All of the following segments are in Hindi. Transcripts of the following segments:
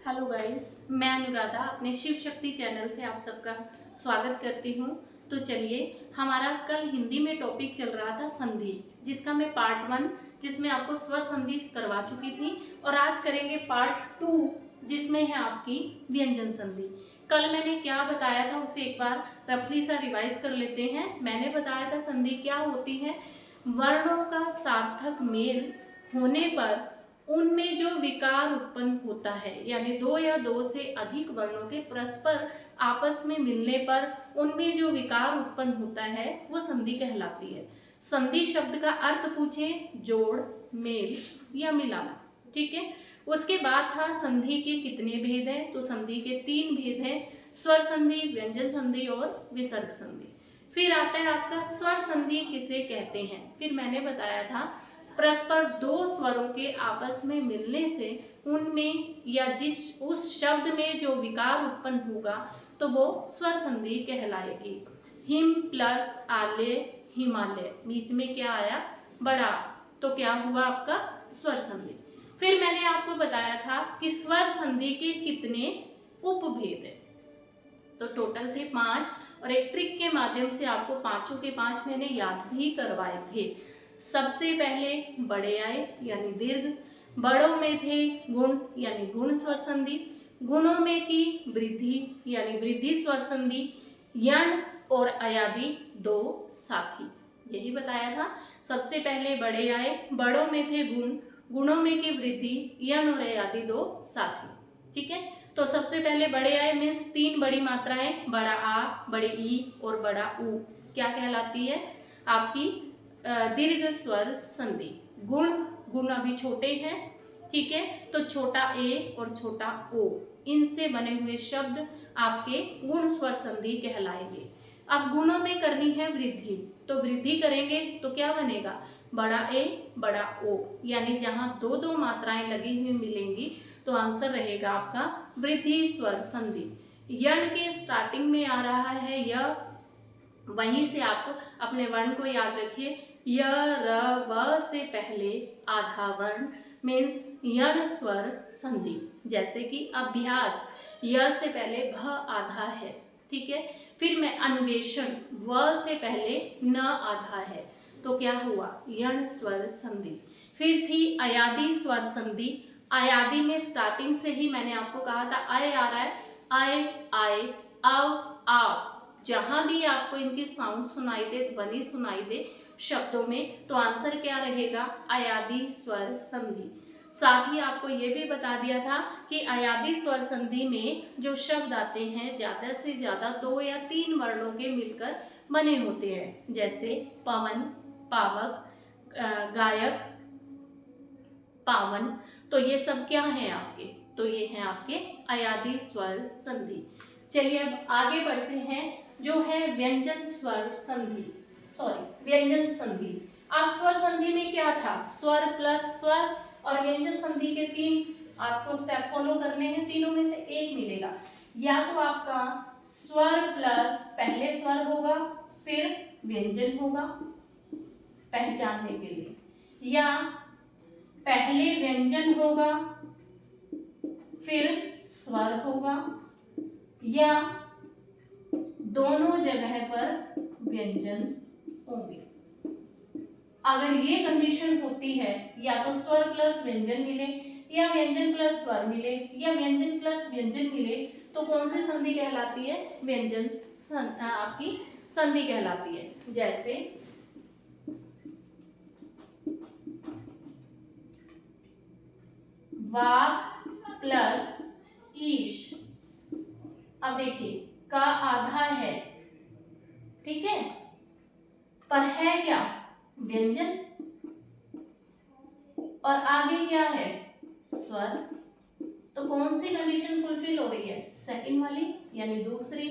हेलो गाइस, मैं अनुराधा अपने शिव शक्ति चैनल से आप सबका स्वागत करती हूँ। तो चलिए, हमारा कल हिंदी में टॉपिक चल रहा था संधि, जिसका मैं पार्ट 1 जिसमें आपको स्वर संधि करवा चुकी थी, और आज करेंगे पार्ट 2 जिसमें है आपकी व्यंजन संधि। कल मैंने क्या बताया था उसे एक बार रफली सा रिवाइज कर लेते हैं। मैंने बताया था संधि क्या होती है, वर्णों का सार्थक मेल होने पर उनमें जो विकार उत्पन्न होता है, यानी दो या दो से अधिक वर्णों के परस्पर आपस में मिलने पर उनमें जो विकार उत्पन्न होता है वो संधि कहलाती है। संधि शब्द का अर्थ पूछें, जोड़, मेल या मिलाना। ठीक है। उसके बाद था संधि के कितने भेद हैं, तो संधि के 3 भेद हैं, स्वर संधि, व्यंजन संधि और विसर्ग संधि। फिर आता है आपका स्वर संधि किसे कहते हैं। फिर मैंने बताया था परस्पर दो स्वरों के आपस में मिलने से उनमें या जिस उस शब्द में जो विकार उत्पन्न होगा तो वो स्वर संधि कहलाएगी। हिम प्लस आले, हिमालय, बीच में क्या आया, बड़ा, तो क्या हुआ आपका स्वर संधि। फिर मैंने आपको बताया था कि स्वर संधि के कितने उपभेद है, तो टोटल थे 5, और एक ट्रिक के माध्यम से आपको पांचों के 5 मैंने याद भी करवाए थे। सबसे पहले बड़े आए यानी दीर्घ, बड़ों में थे गुण यानी गुण स्वर संधि, गुणों में की वृद्धि यानी वृद्धि स्वर संधि, यण और अयादि दो साथी, यही बताया था। सबसे पहले बड़े आए, बड़ों में थे गुण, गुणों में की वृद्धि, यण और अयादि दो साथी। ठीक है। तो सबसे पहले बड़े आए मीन्स 3 बड़ी मात्राएं, बड़ा आ, बड़े ई और बड़ा ऊ, क्या कहलाती है आपकी दीर्घ स्वर संधि। गुण, गुण अभी छोटे हैं, ठीक है, तो छोटा ए और छोटा ओ, इनसे बने हुए शब्द आपके गुण स्वर संधि कहलाएंगे। अब गुणों में करनी है वृद्धि, तो वृद्धि करेंगे तो क्या बनेगा, बड़ा ए बड़ा ओ, यानी जहां दो दो मात्राएं लगी हुई मिलेंगी तो आंसर रहेगा आपका वृद्धि स्वर संधि। यण के स्टार्टिंग में आ रहा है य, वहीं से आप अपने वर्ण को याद रखिए, य र व से पहले आधा वर्ण मीन्स यण स्वर संधि। जैसे कि अभ्यास, य से पहले भ आधा है, ठीक है। फिर मैं अन्वेषण, व से पहले न आधा है, तो क्या हुआ, यण स्वर संधि। फिर थी अयादि स्वर संधि। अयादि में स्टार्टिंग से ही मैंने आपको कहा था आय आ रहा है, आय आय, आव आव, जहां भी आपको इनकी साउंड सुनाई दे, ध्वनि सुनाई दे शब्दों में, तो आंसर क्या रहेगा, अयादि स्वर संधि। साथ ही आपको ये भी बता दिया था कि अयादि स्वर संधि में जो शब्द आते हैं ज्यादा से ज्यादा 2 या 3 वर्णों के मिलकर बने होते हैं, जैसे पवन, पावक, गायक, पावन, तो ये सब क्या है आपके, तो ये हैं आपके अयादि स्वर संधि। चलिए अब आगे बढ़ते हैं, जो है व्यंजन स्वर संधि, सॉरी व्यंजन संधि। अब स्वर संधि में क्या था, स्वर प्लस स्वर, और व्यंजन संधि के 3 आपको स्टेप फॉलो करने हैं, तीनों में से एक मिलेगा, या तो आपका स्वर प्लस पहले स्वर होगा फिर व्यंजन होगा पहचानने के लिए, या पहले व्यंजन होगा फिर स्वर होगा, या दोनों जगह पर व्यंजन होंगे। अगर ये कंडीशन होती है, या तो स्वर प्लस व्यंजन मिले, या व्यंजन प्लस स्वर मिले, या व्यंजन प्लस व्यंजन मिले, तो कौन सी संधि कहलाती है, व्यंजन आपकी संधि कहलाती है। जैसे वाक प्लस ईश, अब देखिए का आधा है, ठीक है, पर है क्या, व्यंजन, और आगे क्या है, स्वर, तो कौन सी कंडीशन फुलफिल हो रही है, सेकंड वाली यानी दूसरी,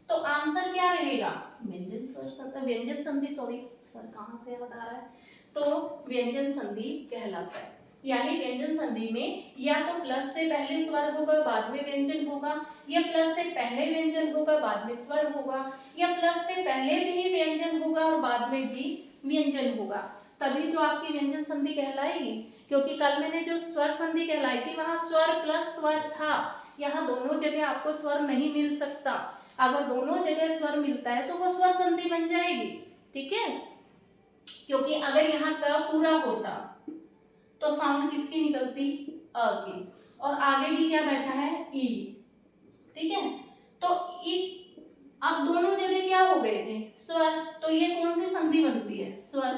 तो आंसर क्या रहेगा, व्यंजन स्वर, व्यंजन संधि, सॉरी स्वर कहां से याद आ रहा है, तो व्यंजन संधि कहलाता है। यानी व्यंजन संधि में या तो प्लस से पहले स्वर होगा बाद में व्यंजन होगा, या प्लस से पहले व्यंजन होगा बाद में स्वर होगा, या प्लस से पहले भी व्यंजन होगा और बाद में भी व्यंजन होगा, तभी तो आपकी व्यंजन संधि कहलाएगी। क्योंकि कल मैंने जो स्वर संधि कहलाई थी वहां स्वर प्लस स्वर था, यहाँ दोनों जगह आपको स्वर नहीं मिल सकता। अगर दोनों जगह स्वर मिलता है तो वो स्वर संधि बन जाएगी, ठीक है। क्योंकि अगर यहाँ क पूरा होता तो साउंड किसकी निकलती, अ की, और आगे भी क्या बैठा है, ई, ठीक है। तो ई, अब दोनों जगह क्या हो गए थे, स्वर, तो ये कौन सी संधि बनती है, स्वर।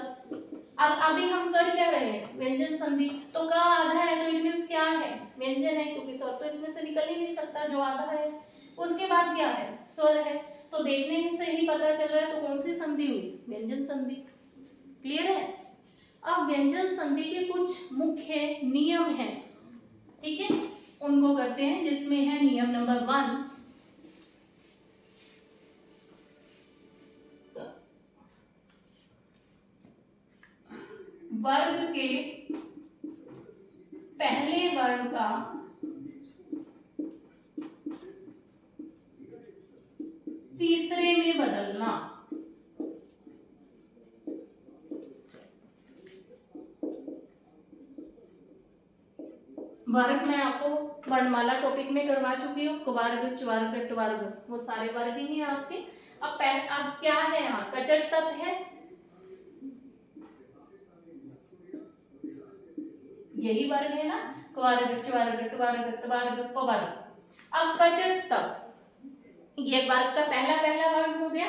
अब अभी हम कर क्या रहे हैं, व्यंजन संधि। तो का आधा है तो इट मींस क्या है, व्यंजन है, क्योंकि स्वर तो इसमें से निकल ही नहीं सकता जो आधा है। उसके बाद क्या है, स्वर है, तो देखने से ही पता चल रहा है तो कौन सी संधि हुई, व्यंजन संधि। क्लियर है। अब व्यंजन संधि के कुछ मुख्य नियम हैं, ठीक है, उनको करते हैं, जिसमें है नियम नंबर 1, वर्ग के पहले वर्ण का तीसरे में बदलना। वर्ग मैं आपको वर्णमाला टॉपिक में करवा चुकी हूँ, क्वर्ग, च्वर्ग, ट्वर्ग, वो सारे वर्ग ही हैं आपके। अब क्या है, यहाँ कचट तप है, यही वर्ग है ना, क्वर्ग, च्वर्ग, ट्वर्ग, त्वर्ग, पवर्ग। अब कचट तप, ये वर्ग का पहला वर्ग हो गया।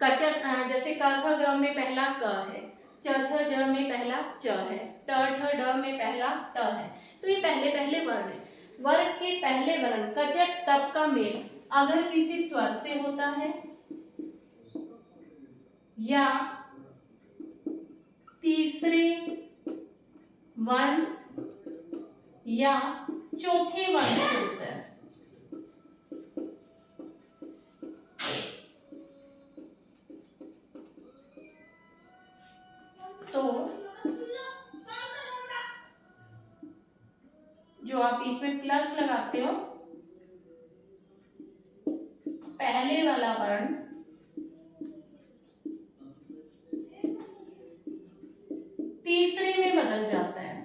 कचट, जैसे क ख ग में पहला क है, च छ ज में पहला च है, ट ठ ड में पहला ट है, तो ये पहले वर्ण है। वर्ग के पहले वर्ण कचट तप का मेल अगर किसी स्वर से होता है या तीसरे वर्ण या चौथे वर्ण से होता है, तो जो आप बीच में प्लस लगाते हो, पहले वाला वर्ण तीसरे में बदल जाता है।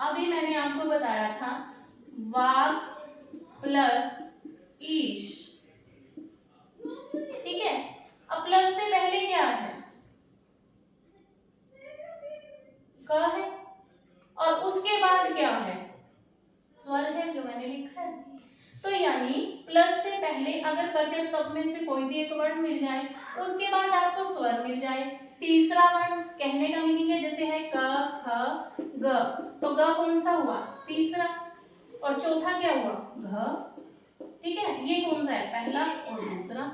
अभी मैंने आपको बताया था वाग प्लस ईश, ठीक है। अब प्लस से पहले क्या है, क है, और उसके बाद क्या है, स्वर है, जो मैंने लिखा है। तो यानी प्लस से पहले अगर कचट तप में से कोई भी एक वर्ण मिल जाए, उसके बाद आपको स्वर मिल जाए। तीसरा वर्ण कहने का मीनिंग है, जैसे है क ख ग, तो ग कौन सा हुआ, तीसरा, और चौथा क्या हुआ, घ, ठीक है। ये कौन सा है, पहला और दूसरा,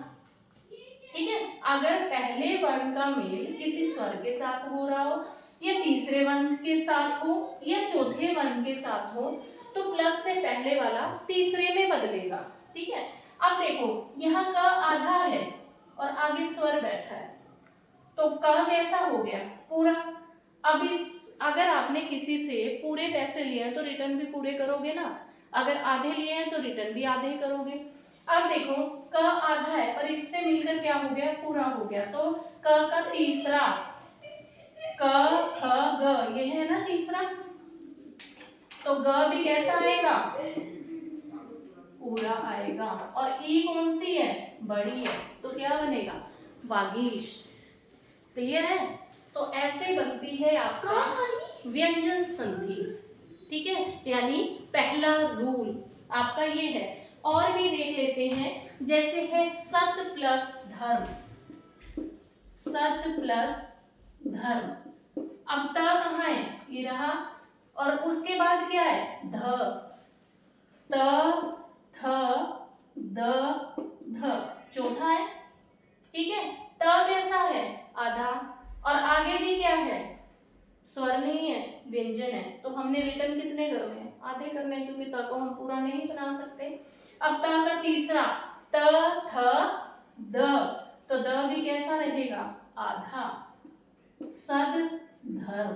ठीक है। अगर पहले वर्ण का मेल किसी स्वर के साथ हो रहा हो, या तीसरे वर्ण के साथ हो, या चौथे वर्ण के साथ हो, तो प्लस से पहले वाला तीसरे में बदलेगा, ठीक है। अब देखो यहाँ क आधा है और आगे स्वर बैठा है, तो क कैसा हो गया, पूरा। अब इस, अगर आपने किसी से पूरे पैसे लिए हैं तो रिटर्न भी पूरे करोगे ना, अगर आधे लिए हैं तो रिटर्न भी आधे करोगे। अब देखो क आधा है पर इससे मिलकर क्या हो गया, पूरा हो गया, तो क का तीसरा, क ख ग, ये है ना तीसरा, तो ग भी कैसा आएगा, पूरा आएगा। और ई कौन सी है, बड़ी है, तो क्या बनेगा, वागीश। क्लियर है। तो ऐसे बनती है आपका व्यंजन संधि, ठीक है। यानी पहला रूल आपका ये है। और भी देख लेते हैं, जैसे है सत प्लस धर्म, सत प्लस धर्म। अब त कहाँ है, ये रहा, और उसके बाद क्या है, ध, त थ द ध, चौथा है, ठीक है। त कैसा है, आधा, और आगे भी क्या है, स्वर नहीं है, व्यंजन है, तो हमने रिटर्न कितने करने हैं, आधे करने हैं, क्योंकि त को हम पूरा नहीं बना सकते। अब त का तीसरा, त थ द, तो द भी कैसा रहेगा, आधा, सद धर्म।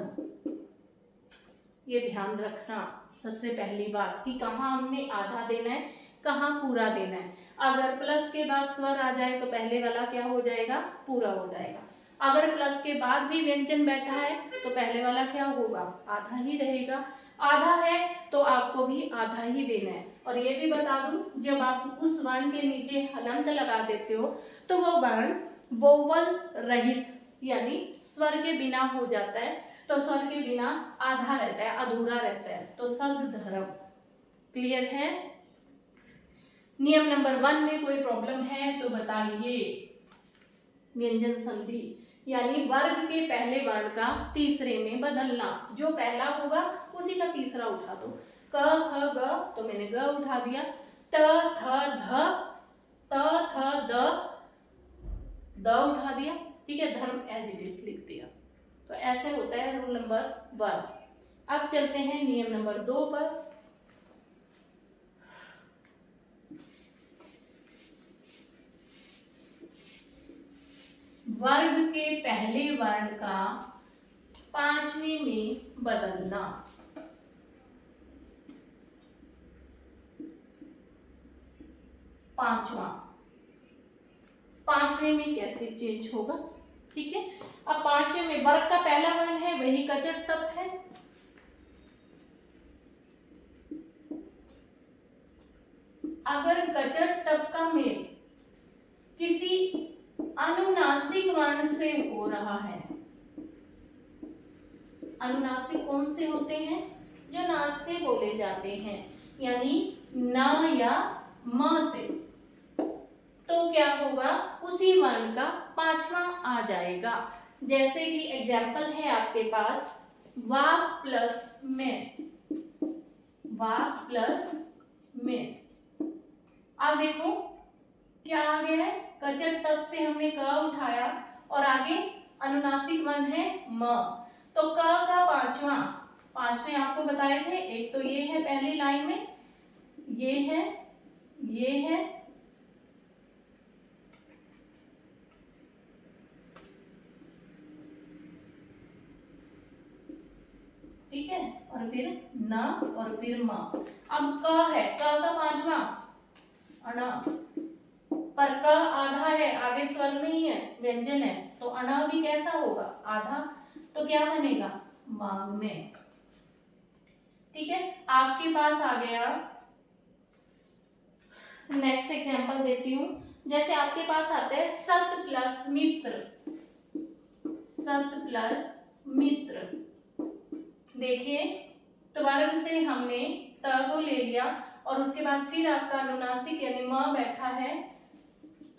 ये ध्यान रखना सबसे पहली बात कि कहाँ हमने आधा देना है, कहाँ पूरा देना है। अगर प्लस के बाद स्वर आ जाए तो पहले वाला क्या हो जाएगा, पूरा हो जाएगा। अगर प्लस के बाद भी व्यंजन बैठा है तो पहले वाला क्या होगा, आधा ही रहेगा। आधा है तो आपको भी आधा ही देना है। और ये भी बता दूं, जब आप उस वर्ण के नीचे हलंत लगा देते हो तो वो वर्ण वोवल रहित यानी स्वर के बिना हो जाता है। तो स्वर के बिना आधा रहता है, अधूरा रहता है, तो सद धर्म। क्लियर है। नियम नंबर 1 में कोई प्रॉब्लम है तो बताइए। व्यंजन संधि यानी वर्ग के पहले वर्ण का तीसरे में बदलना। जो पहला होगा उसी का तीसरा उठा दो। क ख ग तो मैंने ग उठा दिया। ट थ ध त थ द उठा दिया। ठीक है, धर्म एज इट इज लिख दिया। तो ऐसे होता है रूल नंबर 1। अब चलते हैं नियम नंबर 2 पर। वर्ग के पहले वर्ण का पांचवें में बदलना। पांचवें में कैसे चेंज होगा, ठीक है। अब पांचवें में वर्ग का पहला वर्ण है वही कचट तप है। अगर कचट तप का मेल किसी अनुनासिक वर्ण से हो रहा है, अनुनासिक कौन से होते हैं, जो नाक से बोले जाते हैं, यानी न या म से, तो क्या होगा, उसी वर्ण का पांचवा आ जाएगा। जैसे कि एग्जाम्पल है आपके पास वा प्लस में, वा प्लस में। अब देखो क्या आ गया है, कचट तप से हमने क उठाया और आगे अनुनासिक वर्ण है म, तो क का पांचवें आपको बताए थे। एक तो ये है पहली लाइन में, ये है, ये है, ठीक है, और फिर न और फिर म। अब क है, क का पांचवा अण, पर क आधा है, आगे स्वर नहीं है, व्यंजन है, तो अण भी कैसा होगा, आधा, तो क्या बनेगा, मांग में। ठीक है, आपके पास आ गया। नेक्स्ट एग्जांपल देती हूँ। जैसे आपके पास आता है सत प्लस मित्र, सत प्लस मित्र। देखिए त्वरण से हमने त को ले लिया और उसके बाद फिर आपका अनुनासिक यानी म बैठा है,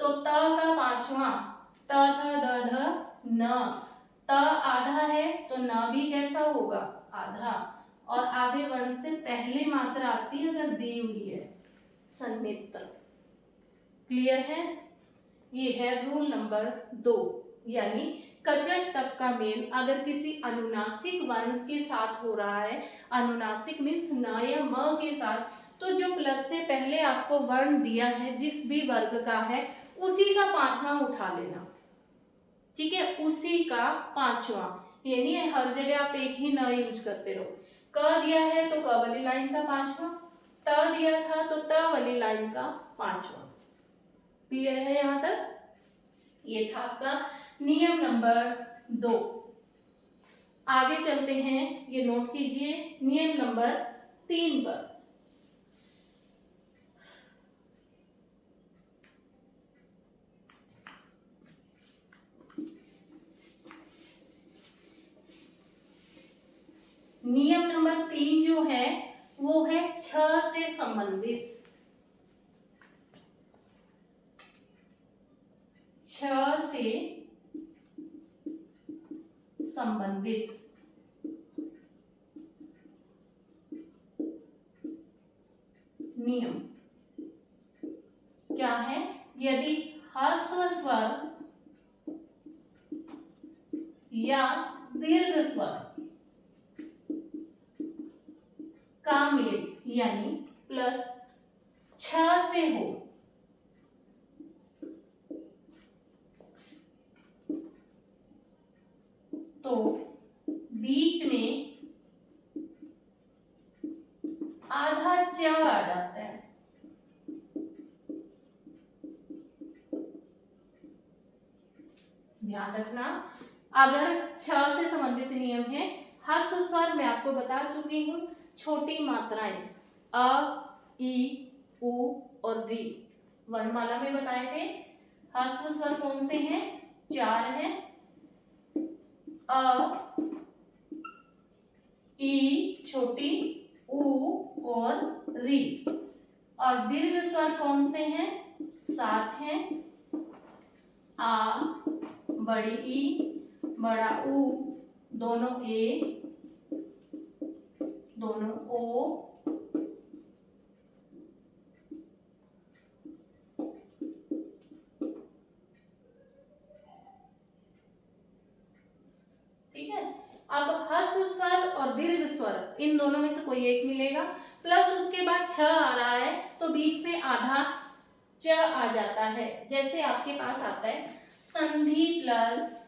तो त का पांचवा, त थ द ध न, त आधा है तो न भी कैसा होगा, आधा, और आधे वर्ण से पहले मात्रा आती है अगर दी हुई है, सन्मित्र। क्लियर है। ये है रूल नंबर 2, यानी कचट तप का मेल अगर किसी अनुनासिक वर्ण के साथ हो रहा है, अनुनासिक मीन्स न या म के साथ, तो जो प्लस से पहले आपको वर्ण दिया है जिस भी वर्ग का है उसी का पांचवा उठा लेना। ठीक है, उसी का पांचवा, ये नहीं है हर जगह आप एक ही न यूज करते रहो। क दिया है तो क वाली लाइन का पांचवा, त दिया था तो त वाली लाइन का पांचवा। क्लियर है यहां तक। ये था आपका नियम नंबर 2। आगे चलते हैं, ये नोट कीजिए नियम नंबर 3 पर। नियम नंबर 3 जो है वो है छ से संबंधित, छ से संबंधित नियम क्या है, यदि ह्रस्व स्वर या दीर्घ स्वर का मेल यानी प्लस छ से हो, तो बीच में आधा च आ जाता है। अगर छ से संबंधित नियम है, ह्रस्व स्वर मैं आपको बता चुकी हूँ, छोटी मात्राएं अ, ई, उ और री वर्णमाला में बताए थे। ह्रस्व स्वर कौन से हैं? 4 हैं, अ, ई छोटी, उ और री। और दीर्घ स्वर कौन से हैं? 7 हैं, आ, बड़ी ई, बड़ा उ, दोनों ए, दोनों ओ, ठीक है। अब ह्रस्व स्वर और दीर्घ स्वर इन दोनों में से कोई एक मिलेगा, प्लस उसके बाद छ आ रहा है तो बीच में आधा च आ जाता है। जैसे आपके पास आता है संधि प्लस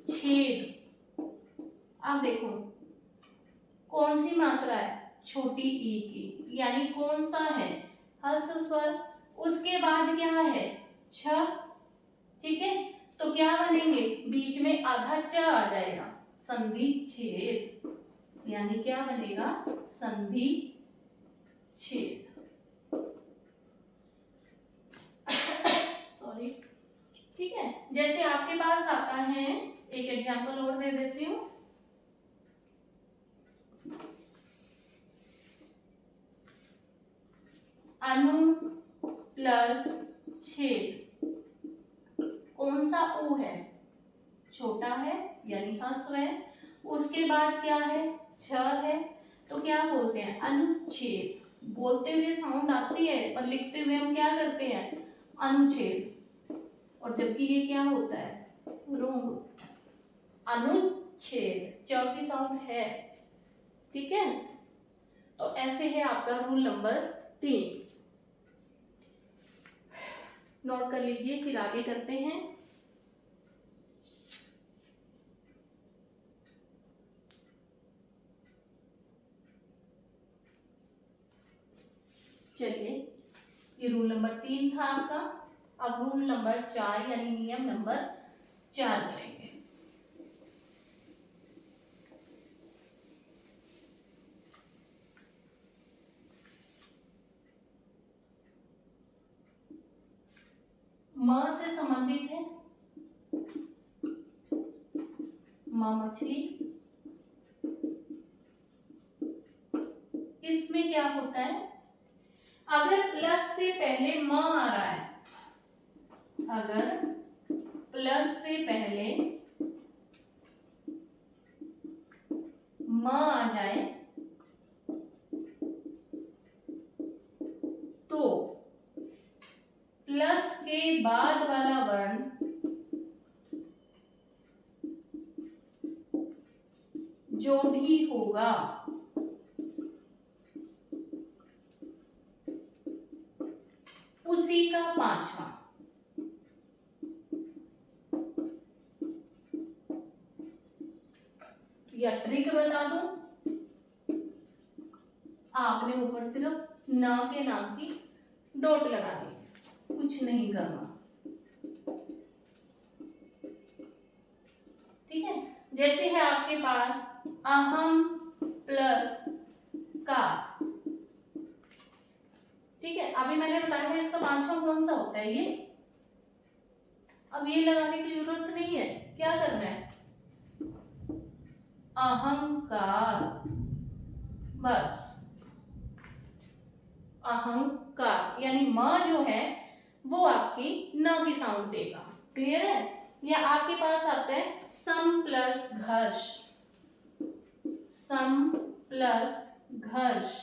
छेद। अब देखो कौन सी मात्रा है? छोटी ई की, यानी कौन सा है? ह्रस्व स्वर। उसके बाद क्या है? छ, ठीक है। तो क्या बनेंगे? बीच में आधा च आ जाएगा, संधि छेद, यानी क्या बनेगा? संधि छेद। सॉरी, ठीक है। जैसे आपके पास आता है, एक एग्जांपल और दे देती हूँ, अनु प्लस छेद। कौन सा उ है? छोटा है, यानी ह्रस्व है। उसके बाद क्या है? छ है, तो क्या बोलते हैं? अनुच्छेद। बोलते हुए साउंड आती है पर लिखते हुए हम क्या करते हैं? अनुच्छेद। और जबकि ये क्या होता है? रोग। अनुच्छेद, च की साउंड है, ठीक है। तो ऐसे है आपका रूल नंबर 3। नोट कर लीजिए, फिर आगे करते हैं। चलिए, ये रूल नंबर 3 था आपका। अब रूल नंबर 4 यानी नियम नंबर 4 करेंगे। म से संबंधित है, म मछली। इसमें क्या होता है? अगर प्लस से पहले म आ रहा है, अगर प्लस से पहले म आ जाए तो प्लस के बाद वाला वर्ण जो भी होगा उसी का 5वां। या ट्रिक बता दूं, आपने ऊपर सिर्फ न के नाम की डॉट लगा दी, कुछ नहीं करना, ठीक है। जैसे है आपके पास अहम प्लस का, ठीक है। अभी मैंने बताया है इसका 5वां कौन सा होता है? ये। अब ये लगाने की जरूरत नहीं है, क्या करना है? अहंकार, बस। अहंकार यानी म जो है वो आपकी न की साउंड देगा। क्लियर है? या आपके पास आता है सम प्लस घर्ष, सम प्लस घर्ष,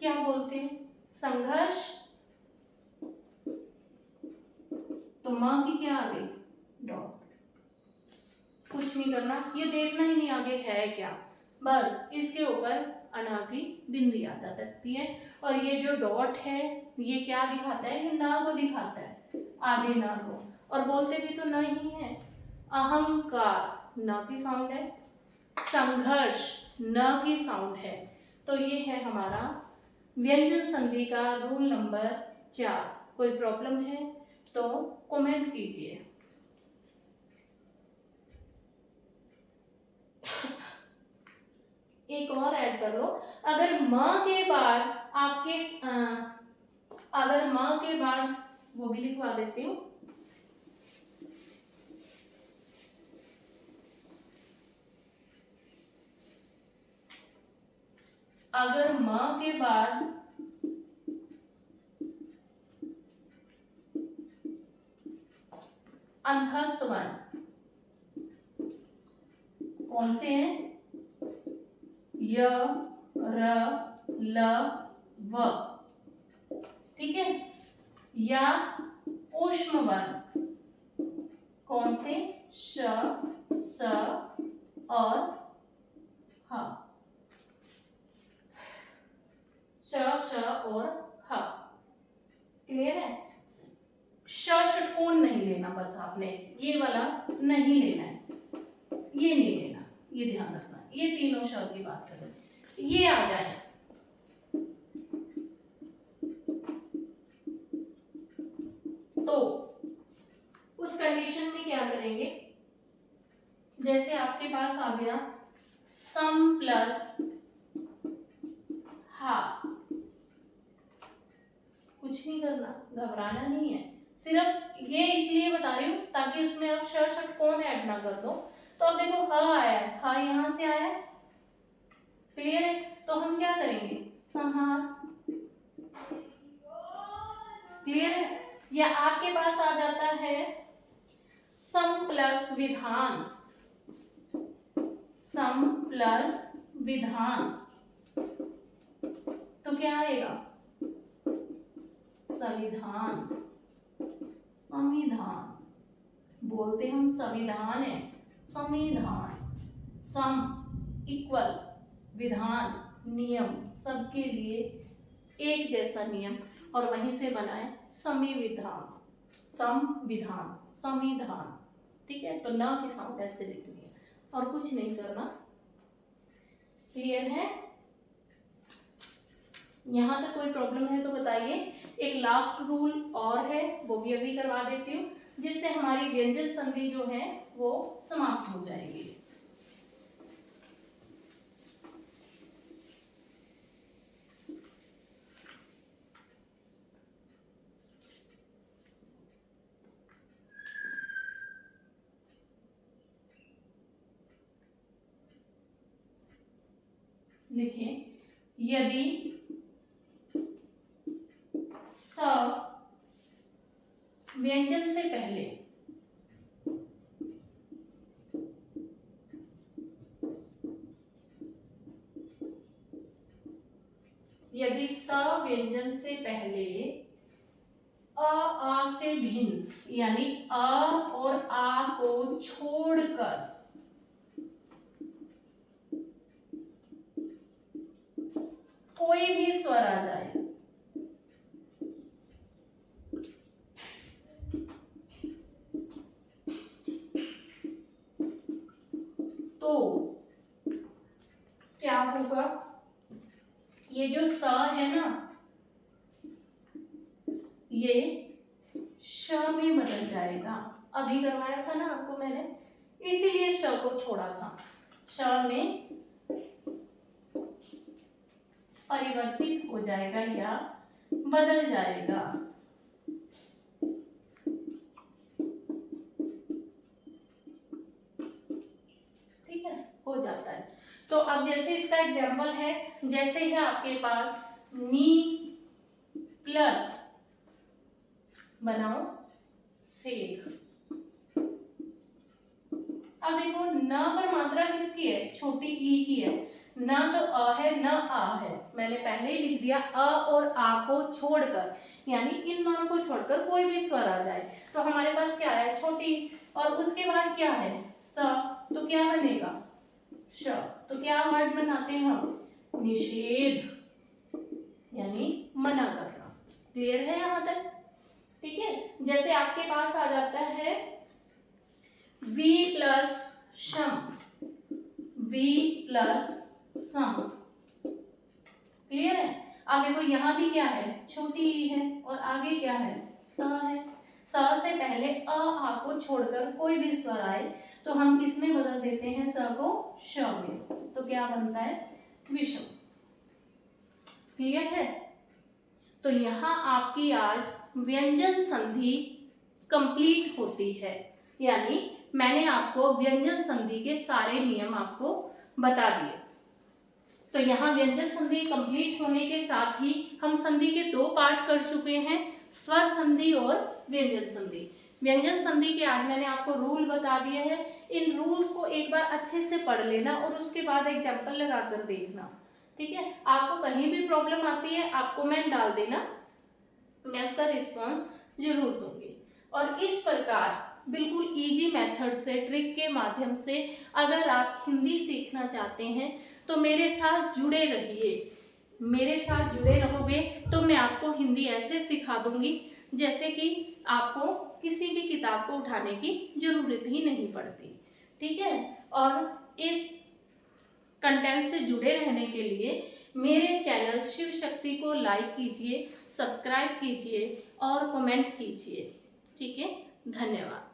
क्या बोलते हैं? संघर्ष। तो मां की क्या आ गई? डॉट। कुछ नहीं करना, ये देखना ही नहीं आगे है क्या, बस इसके ऊपर अना की बिंदी आ जाती है। और ये जो डॉट है ये क्या दिखाता है? ये ना को दिखाता है, आगे ना को। और बोलते भी तो ना ही है। अहंकार न की साउंड है, संघर्ष न की साउंड है। तो ये है हमारा व्यंजन संधि का रूल नंबर 4। कोई प्रॉब्लम है तो कमेंट कीजिए। ऐड कर लो। अगर म के बाद आपके अगर म के बाद, वो भी लिखवा देती हूँ, अगर म के बाद अंतस्थ वर्ण कौन से हैं? य, र, ल, व, ठीक है, या ऊष्म वर्ण कौन से? श, स और ह। श, श और ह। क्लियर है? श षटकोण नहीं लेना, बस आपने ये वाला नहीं लेना है, ये नहीं लेना, ये ध्यान रखना। ये तीनों श की बात कर रहे हैं, ये आ जाए तो उस कंडीशन में क्या करेंगे? जैसे आपके पास आ गया सम प्लस हा, कुछ नहीं करना, घबराना नहीं है, सिर्फ ये इसलिए बता रही हूँ ताकि उसमें आप श षटकोण ऐड ना कर दो। तो अब देखो ह आया है, ह यहां से आया, क्लियर है? तो हम क्या करेंगे? सहा, क्लियर है? या आपके पास आ जाता है सम प्लस विधान, सम प्लस विधान, तो क्या आएगा? संविधान, संविधान बोलते हम संविधान है, संविधान, सम इक्वल, विधान नियम, सबके लिए एक जैसा नियम, और वहीं से बना है संविधान, संविधान, संविधान, ठीक है? तो न के साथ ऐसे लिखनी है और कुछ नहीं करना। क्लियर है? यहाँ तक कोई प्रॉब्लम है तो बताइए। एक लास्ट रूल और है, वो भी अभी करवा देती हूँ, जिससे हमारी व्यंजन संधि जो है वो समाप्त हो जाएगी। लिखें, यदि स व्यंजन से पहले यदि स व्यंजन से पहले आ से भिन्न, यानी अ और आ को छोड़कर कोई भी स्वर आ जाए, तो क्या होगा? ये जो स है ना, ये श में बदल जाएगा। अभी करवाया था ना आपको मैंने, इसीलिए श को छोड़ा था। श में परिवर्तित हो जाएगा या बदल जाएगा। ठीक है, हो जाता है। तो अब जैसे इसका एग्जाम्पल है, जैसे है आपके पास नी प्लस, बनाओ सेक। अब देखो न पर मात्रा किसकी है? छोटी ई की है, न तो अ है न आ है। मैंने पहले ही लिख दिया अ और आ को छोड़कर, यानी इन दोनों को छोड़कर कोई भी स्वर आ जाए, तो हमारे पास क्या है? छोटी, और उसके बाद क्या है? स, तो क्या बनेगा? श। तो क्या वर्ड बनाते हैं हम? निषेध, यानी मना करना। क्लियर है यहां तक? ठीक है। जैसे आपके पास आ जाता है वी प्लस शम, वी प्लस सम, क्लियर है? अब देखो यहाँ भी क्या है? छोटी ई है, और आगे क्या है? स है। स से पहले अ आ को छोड़कर कोई भी स्वर आए तो हम किस में बदल देते हैं? स को श में। तो क्या बनता है? विषम। क्लियर है? तो यहाँ आपकी आज व्यंजन संधि कंप्लीट होती है, यानी मैंने आपको व्यंजन संधि के सारे नियम आपको बता दिए। तो यहाँ व्यंजन संधि कंप्लीट होने के साथ ही हम संधि के दो पार्ट कर चुके हैं, स्वर संधि और व्यंजन संधि। व्यंजन संधि के आज मैंने आपको रूल बता दिए हैं। इन रूल्स को एक बार अच्छे से पढ़ लेना और उसके बाद एग्जाम्पल लगाकर देखना। ठीक है? आपको कहीं भी प्रॉब्लम आती है आप कमेंट डाल देना, मैं उसका रिस्पॉन्स जरूर दूंगी। और इस प्रकार बिल्कुल इजी मेथड से, ट्रिक के माध्यम से अगर आप हिंदी सीखना चाहते हैं तो मेरे साथ जुड़े रहिए। मेरे साथ जुड़े रहोगे तो मैं आपको हिंदी ऐसे सिखा दूंगी जैसे कि आपको किसी भी किताब को उठाने की जरूरत ही नहीं पड़ती। ठीक है? और इस कंटेंट से जुड़े रहने के लिए मेरे चैनल शिव शक्ति को लाइक कीजिए, सब्सक्राइब कीजिए और कमेंट कीजिए। ठीक है? धन्यवाद।